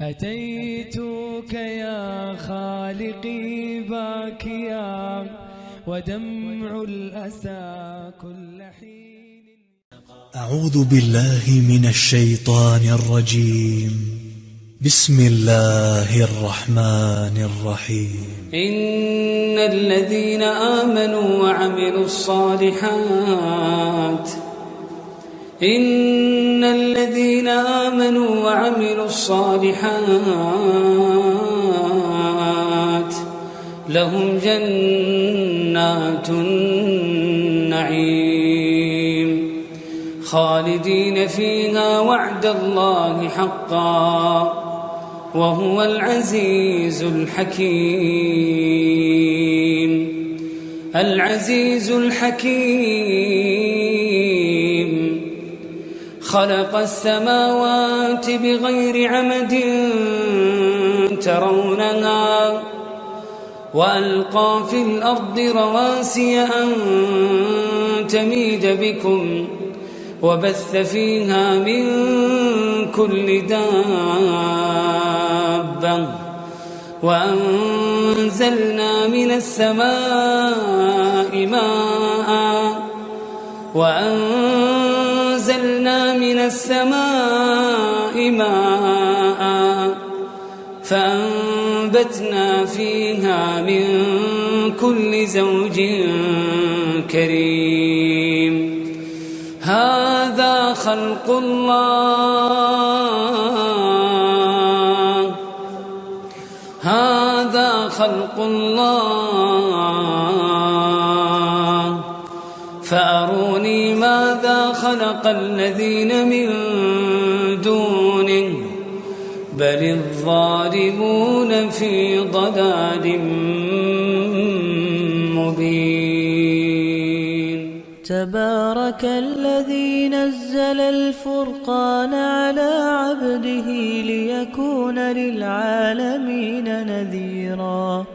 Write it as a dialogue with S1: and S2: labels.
S1: أتيتك يا خالقي باكيا ودمع الأسى كل حين.
S2: أعوذ بالله من الشيطان الرجيم. بسم الله الرحمن الرحيم.
S3: إن الذين آمنوا وعملوا الصالحات لهم جنات النعيم خالدين فيها وعد الله حقا وهو العزيز الحكيم خلق السماوات بغير عمد ترونها وألقى في الأرض رواسي أن تميد بكم وبث فيها من كل دابة وأنزلنا من السماء ماء فأنبتنا فيها من كل زوج كريم. هذا خلق الله فأروني ماذا خلق الذين من دونه بل الظالمون في ضلال مبين.
S4: تبارك الذي نزل الفرقان على عبده ليكون للعالمين نذيرا.